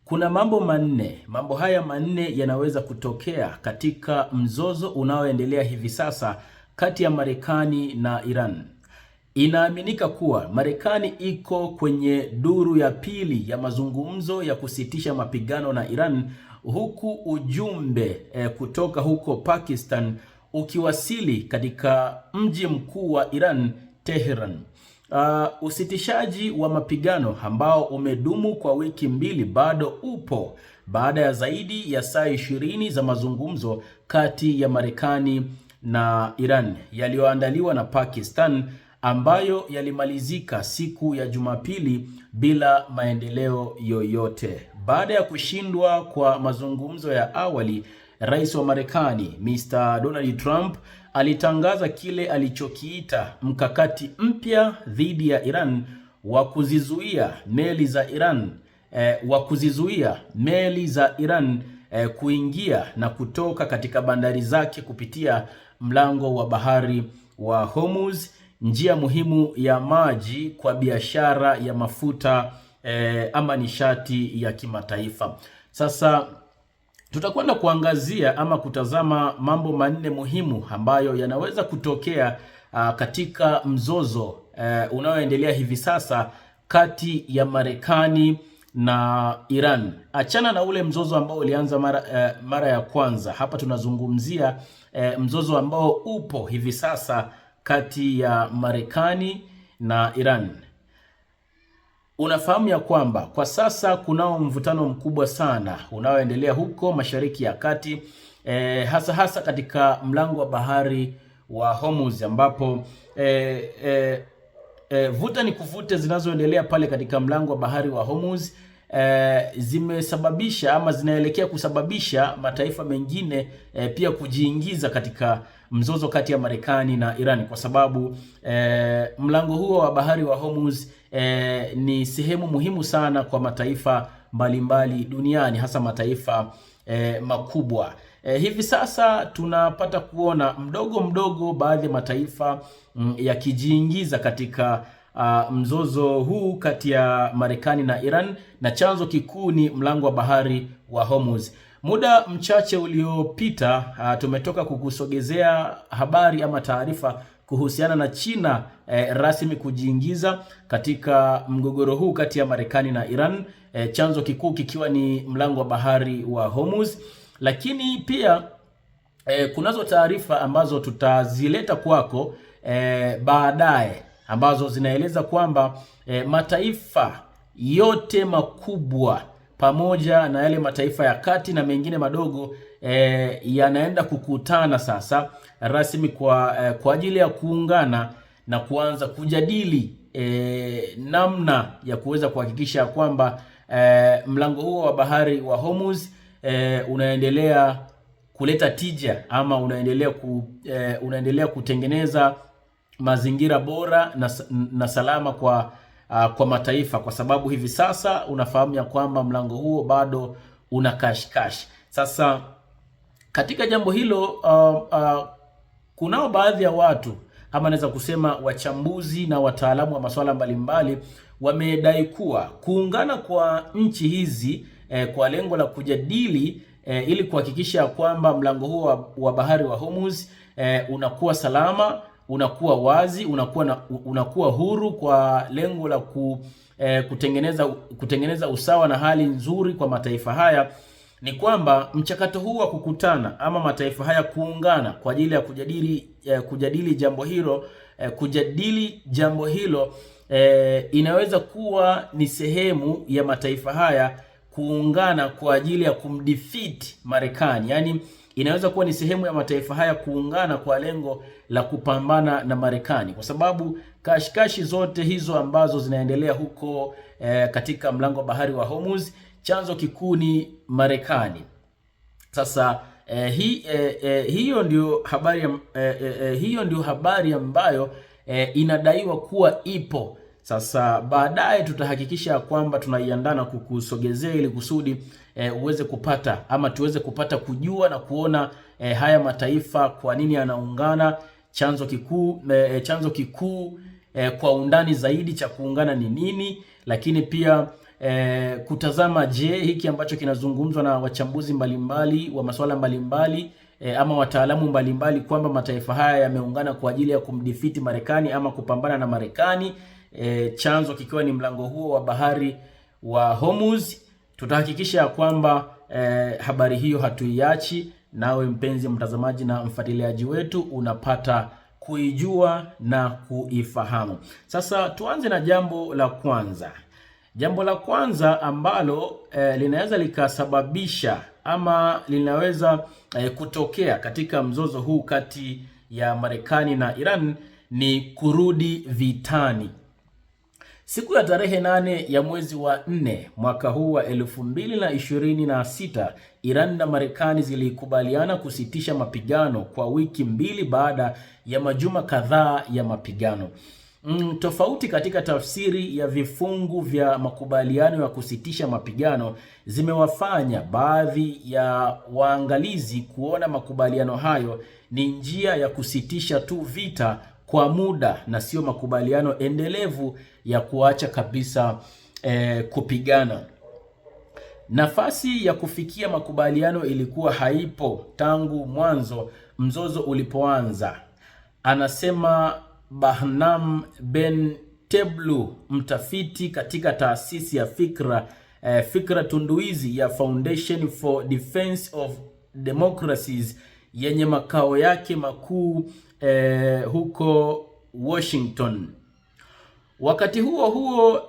Kuna mambo manne. Mambo haya manne yanaweza kutokea katika mzozo unaoendelea hivi sasa kati ya Marekani na Iran. Inaaminika kuwa Marekani iko kwenye duru ya pili ya mazungumzo ya kusitisha mapigano na Iran, huku ujumbe kutoka huko Pakistan ukiwasili katika mji mkuu wa Iran, Tehran. Usitishaji wa mapigano ambao umedumu kwa wiki mbili bado upo baada ya zaidi ya saa 20 za mazungumzo kati ya Marekani na Iran yaliyoandaliwa na Pakistan, ambayo yalimalizika siku ya Jumapili bila maendeleo yoyote. Baada ya kushindwa kwa mazungumzo ya awali, Rais wa Marekani Mr. Donald Trump alitangaza kile alichokiita mkakati mpya dhidi ya Iran wa kuzizuia meli za Iran kuingia na kutoka katika bandari zake kupitia mlango wa bahari wa Hormuz, njia muhimu ya maji kwa biashara ya mafuta ama nishati ya kimataifa. Sasa tutakwenda kuangazia ama kutazama mambo manne muhimu ambayo yanaweza kutokea katika mzozo unaoendelea hivi sasa kati ya Marekani na Iran. Achana na ule mzozo ambao ulianza mara ya kwanza. Hapa tunazungumzia mzozo ambao upo hivi sasa kati ya Marekani na Iran. Unafahamu ya kwamba kwa sasa kunao mvutano mkubwa sana unaoendelea huko Mashariki ya Kati, hasa katika mlango wa bahari wa Hormuz, ambapo vuta ni kuvute zinazoendelea pale katika mlango wa bahari wa Hormuz zimesababisha ama zinaelekea kusababisha mataifa mengine pia kujiingiza katika mzozo kati ya Marekani na Iran, kwa sababu mlango huo wa bahari wa Hormuz ni sehemu muhimu sana kwa mataifa mbalimbali duniani, hasa mataifa makubwa. Hivi sasa tunapata kuona mdogo baadhi ya mataifa yakijiingiza katika mzozo huu kati ya Marekani na Iran, na chanzo kikuu ni mlango wa bahari wa Hormuz. Muda mchache uliopita tumetoka kukusogezea habari ama taarifa kuhusiana na China rasmi kujiingiza katika mgogoro huu kati ya Marekani na Iran, chanzo kikuu kikiwa ni mlango wa bahari wa Hormuz. Lakini pia kunazo taarifa ambazo tutazileta kwako baadaye, ambazo zinaeleza kwamba mataifa yote makubwa pamoja na yale mataifa ya kati na mengine madogo yanaenda kukutana sasa rasmi kwa ajili ya kuungana na kuanza kujadili namna ya kuweza kuhakikisha kwamba mlango huo wa bahari wa Hormuz unaendelea kuleta tija ama unaendelea kutengeneza mazingira bora na salama kwa mataifa, kwa sababu hivi sasa unafahamu ya kwamba mlango huo bado una kashikashi. Sasa katika jambo hilo kunao baadhi ya watu ama naweza kusema wachambuzi na wataalamu wa masuala mbalimbali wamedai kuwa kuungana kwa nchi hizi kwa lengo la kujadili ili kuhakikisha kwamba mlango huo wa bahari wa Hormuz unakuwa salama, unakuwa wazi, unakuwa huru kwa lengo la kutengeneza usawa na hali nzuri kwa mataifa haya, ni kwamba mchakato huu wa kukutana ama mataifa haya kuungana kwa ajili ya kujadili jambo hilo inaweza kuwa ni sehemu ya mataifa haya kuungana kwa ajili ya kumdefeat Marekani. Yaani inaweza kuwa ni sehemu ya mataifa haya kuungana kwa lengo la kupambana na Marekani, kwa sababu kashikashi zote hizo ambazo zinaendelea huko katika mlango wa bahari wa Hormuz, chanzo kikuu ni Marekani. Sasa hiyo ndio habari ambayo inadaiwa kuwa ipo. Sasa baadaye tutahakikisha kwamba tunaiandaa na kukusogezea ili kusudi uweze kupata ama tuweze kupata kujua na kuona haya mataifa kwa nini yanaungana, chanzo kikuu kwa undani zaidi cha kuungana ni nini, lakini pia kutazama hiki ambacho kinazungumzwa na wachambuzi mbalimbali wa masuala mbalimbali ama wataalamu mbalimbali kwamba mataifa haya yameungana kwa ajili ya kumdefeat Marekani ama kupambana na Marekani, chanzo kikiwa ni mlango huo wa bahari wa Hormuz. Tutahakikisha kwamba habari hiyo hatuiachi, nawe mpenzi mtazamaji na mfuatiliaji wetu unapata kuijua na kuifahamu. Sasa tuanze na jambo la kwanza. Jambo la kwanza ambalo linaweza likasababisha ama linaweza kutokea katika mzozo huu kati ya Marekani na Iran ni kurudi vitani. Siku ya tarehe 8 ya mwezi wa 4 mwaka huu wa 2026, Iran na Marekani zilikubaliana kusitisha mapigano kwa wiki 2 baada ya majuma kadhaa ya mapigano. Tofauti katika tafsiri ya vifungu vya makubaliano ya kusitisha mapigano zimewafanya baadhi ya waangalizi kuona makubaliano hayo ni njia ya kusitisha tu vita kwa muda na sio makubaliano endelevu ya kuacha kabisa kupigana. Nafasi ya kufikia makubaliano ilikuwa haipo tangu mwanzo mzozo ulipoanza, anasema Bahnam Ben Teblu, mtafiti katika taasisi ya fikra tunduizi ya Foundation for Defense of Democracies yenye makao yake makuu huko Washington. Wakati huo huo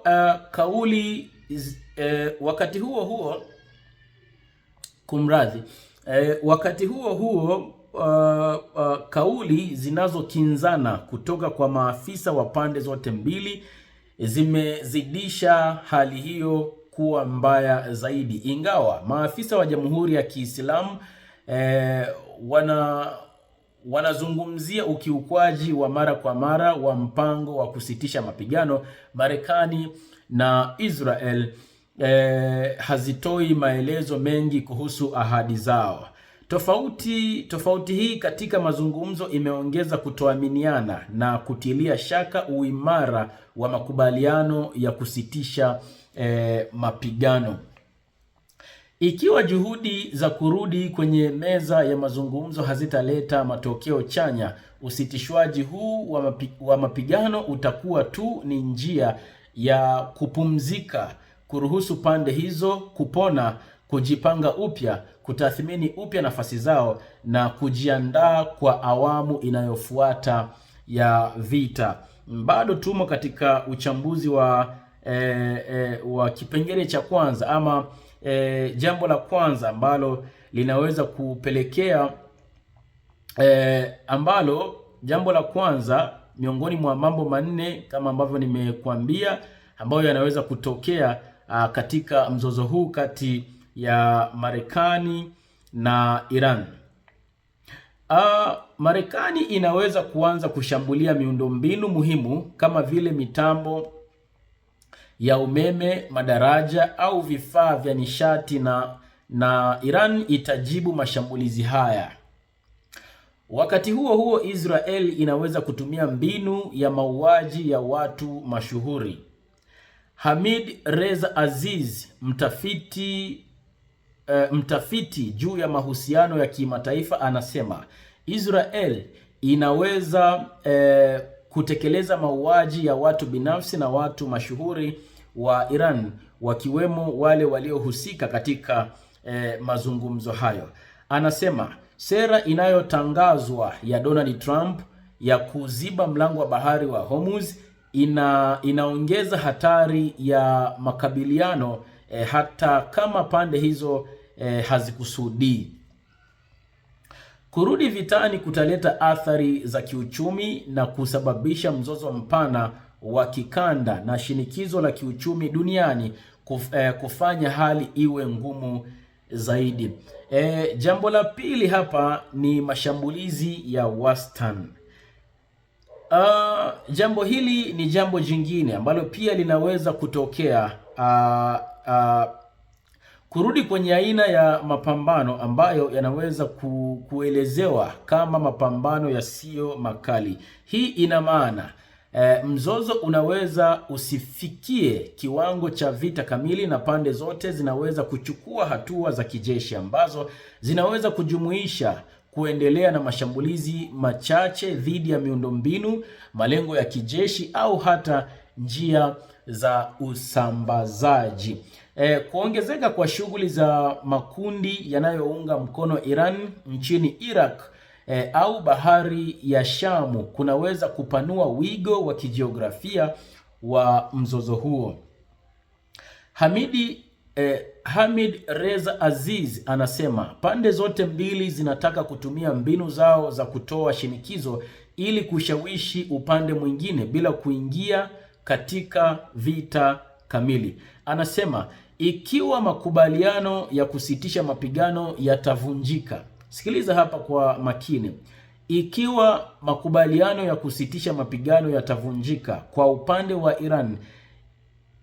kauli zinazokinzana kutoka kwa maafisa wa pande zote mbili zimezidisha hali hiyo kuwa mbaya zaidi. Ingawa maafisa wa Jamhuri ya Kiislamu wanazungumzia ukiukwaji wa mara kwa mara wa mpango wa kusitisha mapigano, Marekani na Israel hazitoi maelezo mengi kuhusu ahadi zao. Tofauti hii katika mazungumzo imeongeza kutoaminiana na kutilia shaka uimara wa makubaliano ya kusitisha mapigano. Ikiwa juhudi za kurudi kwenye meza ya mazungumzo hazitaleta matokeo chanya, usitishwaji huu wa mapigano utakuwa tu ni njia ya kupumzika, kuruhusu pande hizo kupona, kujipanga upya, kutathmini upya nafasi zao na kujiandaa kwa awamu inayofuata ya vita. Bado tumo katika uchambuzi wa kipengele cha kwanza ama jambo la kwanza ambalo linaweza kupelekea jambo la kwanza miongoni mwa mambo manne kama ambavyo nimekuambia ambayo yanaweza kutokea katika mzozo huu kati ya Marekani na Iran. Marekani inaweza kuanza kushambulia miundombinu muhimu kama vile mitambo ya umeme, madaraja au vifaa vya nishati na Iran itajibu mashambulizi haya. Wakati huo Israel inaweza kutumia mbinu ya mauaji ya watu mashuhuri. Hamid Reza Aziz, mtafiti juu ya mahusiano ya kimataifa, anasema Israel inaweza kutekeleza mauaji ya watu binafsi na watu mashuhuri wa Iran, wakiwemo wale waliohusika katika mazungumzo hayo. Anasema sera inayotangazwa ya Donald Trump ya kuziba mlango wa bahari wa Hormuz inaongeza hatari ya makabiliano hata kama pande hizo hazikusudii. Kurudi vitani kutaleta athari za kiuchumi na kusababisha mzozo mpana wa kikanda na shinikizo la kiuchumi duniani kufanya hali iwe ngumu zaidi. Jambo la pili hapa ni mashambulizi ya wastani. Jambo hili ni jambo jingine ambalo pia linaweza kutokea, kurudi kwenye aina ya mapambano ambayo yanaweza kuelezewa kama mapambano yasiyo makali. Hii ina maana Mzozo unaweza usifikie kiwango cha vita kamili, na pande zote zinaweza kuchukua hatua za kijeshi ambazo zinaweza kujumuisha kuendelea na mashambulizi machache dhidi ya miundombinu, malengo ya kijeshi au hata njia za usambazaji. Kuongezeka kwa shughuli za makundi yanayounga mkono Iran nchini Iraq au bahari ya Shamu kunaweza kupanua wigo wa kijiografia wa mzozo huo. Hamid Reza Aziz anasema pande zote mbili zinataka kutumia mbinu zao za kutoa shinikizo ili kushawishi upande mwingine bila kuingia katika vita kamili. Anasema ikiwa makubaliano ya kusitisha mapigano yatavunjika, sikiliza hapa kwa makini. Ikiwa makubaliano ya kusitisha mapigano yatavunjika kwa upande wa Iran,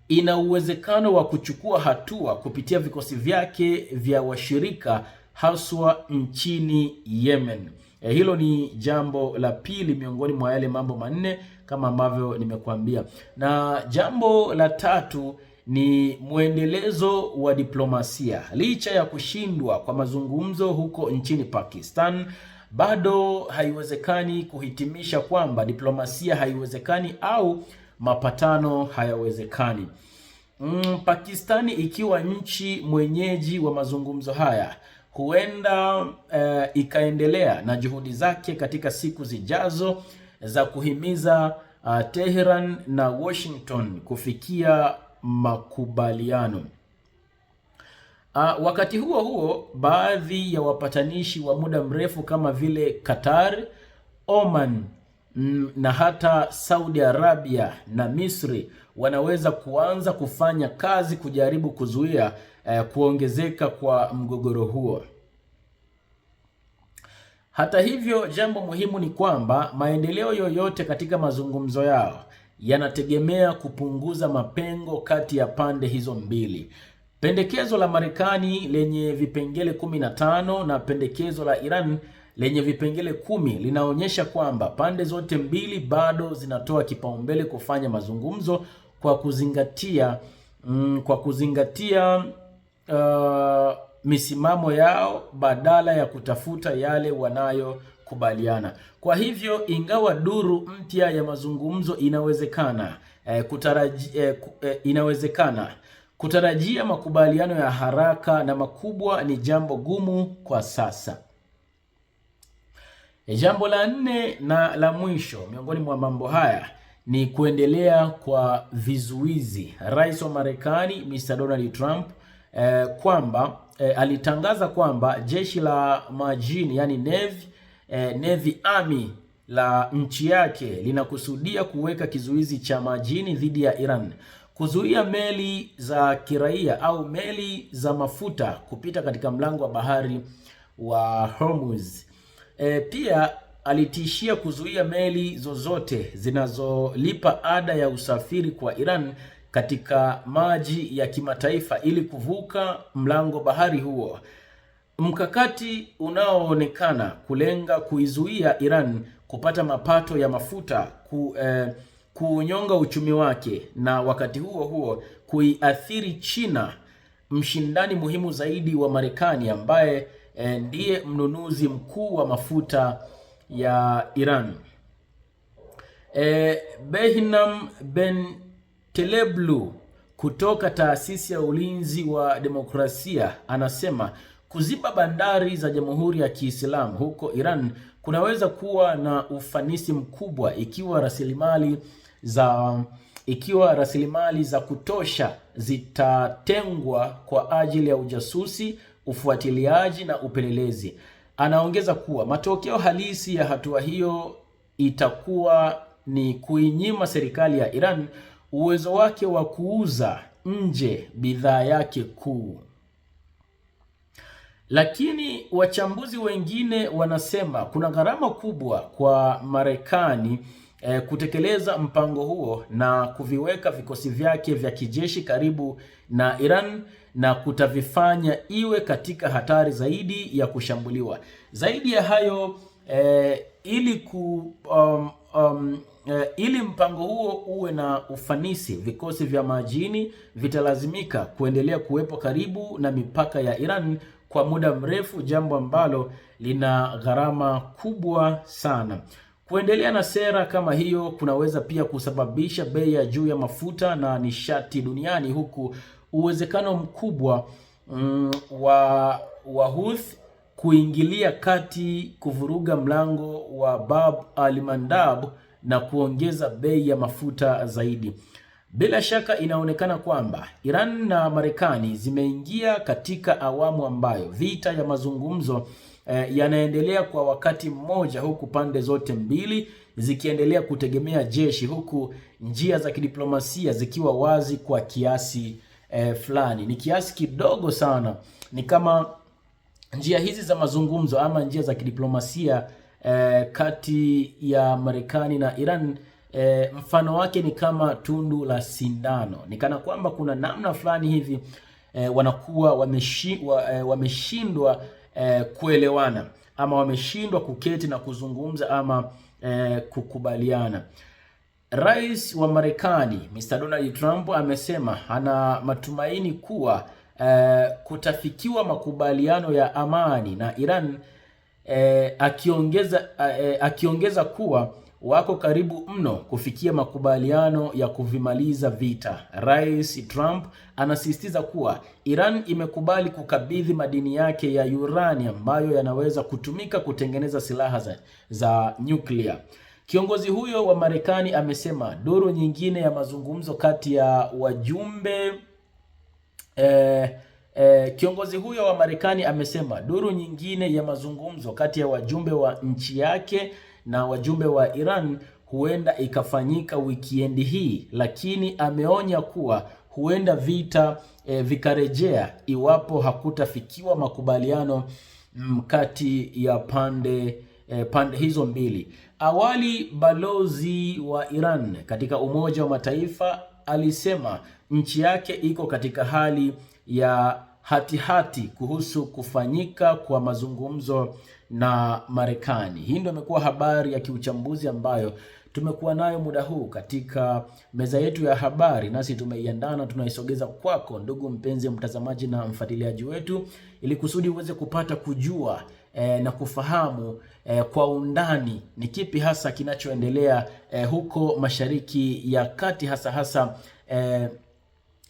ina uwezekano wa kuchukua hatua kupitia vikosi vyake vya washirika haswa nchini Yemen. Hilo ni jambo la pili miongoni mwa yale mambo manne kama ambavyo nimekuambia. Na jambo la tatu ni mwendelezo wa diplomasia. Licha ya kushindwa kwa mazungumzo huko nchini Pakistan, bado haiwezekani kuhitimisha kwamba diplomasia haiwezekani au mapatano hayawezekani. Pakistani ikiwa nchi mwenyeji wa mazungumzo haya huenda ikaendelea na juhudi zake katika siku zijazo za kuhimiza Tehran na Washington kufikia makubaliano. Wakati huo huo, baadhi ya wapatanishi wa muda mrefu kama vile Qatar, Oman na hata Saudi Arabia na Misri wanaweza kuanza kufanya kazi kujaribu kuzuia kuongezeka kwa mgogoro huo. Hata hivyo, jambo muhimu ni kwamba maendeleo yoyote katika mazungumzo yao yanategemea kupunguza mapengo kati ya pande hizo mbili. Pendekezo la Marekani lenye vipengele 15 na pendekezo la Iran lenye vipengele 10 linaonyesha kwamba pande zote mbili bado zinatoa kipaumbele kufanya mazungumzo kwa kuzingatia misimamo yao badala ya kutafuta yale wanayokubaliana. Kwa hivyo, ingawa duru mpya ya mazungumzo inawezekana, kutarajia makubaliano ya haraka na makubwa ni jambo gumu kwa sasa. Jambo la nne na la mwisho miongoni mwa mambo haya ni kuendelea kwa vizuizi. Rais wa Marekani Mr. Donald Trump alitangaza kwamba jeshi la majini, yani Navy Army la nchi yake linakusudia kuweka kizuizi cha majini dhidi ya Iran, kuzuia meli za kiraia au meli za mafuta kupita katika mlango wa bahari wa Hormuz. Pia alitishia kuzuia meli zozote zinazolipa ada ya usafiri kwa Iran katika maji ya kimataifa ili kuvuka mlango bahari huo. Mkakati unaoonekana kulenga kuizuia Iran kupata mapato ya mafuta, kuunyonga uchumi wake, na wakati huo huo kuiathiri China, mshindani muhimu zaidi wa Marekani ambaye ndiye mnunuzi mkuu wa mafuta ya Iran. Behnam Ben Teleblu kutoka taasisi ya ulinzi wa demokrasia anasema kuziba bandari za Jamhuri ya Kiislamu huko Iran kunaweza kuwa na ufanisi mkubwa ikiwa rasilimali za kutosha zitatengwa kwa ajili ya ujasusi, ufuatiliaji na upelelezi. Anaongeza kuwa matokeo halisi ya hatua hiyo itakuwa ni kuinyima serikali ya Iran uwezo wake wa kuuza nje bidhaa yake kuu. Lakini wachambuzi wengine wanasema kuna gharama kubwa kwa Marekani kutekeleza mpango huo na kuviweka vikosi vyake vya kijeshi karibu na Iran, na kutavifanya iwe katika hatari zaidi ya kushambuliwa. Zaidi ya hayo, ili ili mpango huo uwe na ufanisi, vikosi vya majini vitalazimika kuendelea kuwepo karibu na mipaka ya Iran kwa muda mrefu, jambo ambalo lina gharama kubwa sana. Kuendelea na sera kama hiyo kunaweza pia kusababisha bei ya juu ya mafuta na nishati duniani, huku uwezekano mkubwa wa Houthi kuingilia kati kuvuruga mlango wa Bab al-Mandab na kuongeza bei ya mafuta zaidi. Bila shaka inaonekana kwamba Iran na Marekani zimeingia katika awamu ambayo vita ya mazungumzo yanaendelea kwa wakati mmoja, huku pande zote mbili zikiendelea kutegemea jeshi, huku njia za kidiplomasia zikiwa wazi kwa kiasi fulani. Ni kiasi kidogo sana. Ni kama njia hizi za mazungumzo ama njia za kidiplomasia kati ya Marekani na Iran, mfano wake ni kama tundu la sindano. Ni kana kwamba kuna namna fulani hivi wanakuwa wameshindwa kuelewana, ama wameshindwa kuketi na kuzungumza ama kukubaliana. Rais wa Marekani Mr. Donald Trump amesema ana matumaini kuwa kutafikiwa makubaliano ya amani na Iran, akiongeza kuwa wako karibu mno kufikia makubaliano ya kuvimaliza vita. Rais Trump anasisitiza kuwa Iran imekubali kukabidhi madini yake ya uranium ambayo yanaweza kutumika kutengeneza silaha za nyuklia. Kiongozi huyo wa Marekani amesema duru nyingine ya mazungumzo kati ya wajumbe Kiongozi huyo wa Marekani amesema duru nyingine ya mazungumzo kati ya wajumbe wa nchi yake na wajumbe wa Iran huenda ikafanyika wikendi hii, lakini ameonya kuwa huenda vita vikarejea iwapo hakutafikiwa makubaliano kati ya pande hizo mbili. Awali, balozi wa Iran katika Umoja wa Mataifa alisema nchi yake iko katika hali ya hatihati kuhusu kufanyika kwa mazungumzo na Marekani. Hii ndio imekuwa habari ya kiuchambuzi ambayo tumekuwa nayo muda huu katika meza yetu ya habari, nasi tumeiandaa na tunaisogeza kwako, ndugu mpenzi mtazamaji na mfuatiliaji wetu, ili kusudi uweze kupata kujua na kufahamu kwa undani ni kipi hasa kinachoendelea huko Mashariki ya Kati,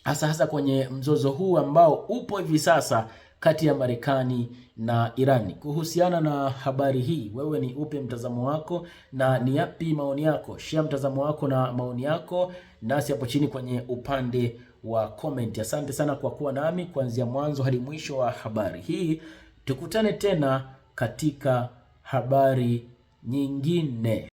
hasa kwenye mzozo huu ambao upo hivi sasa kati ya Marekani na Irani. Kuhusiana na habari hii, wewe ni upi mtazamo wako na ni yapi maoni yako? Share mtazamo wako na maoni yako nasi hapo chini kwenye upande wa comment. Asante sana kwa kuwa nami kuanzia mwanzo hadi mwisho wa habari hii. Tukutane tena katika habari nyingine.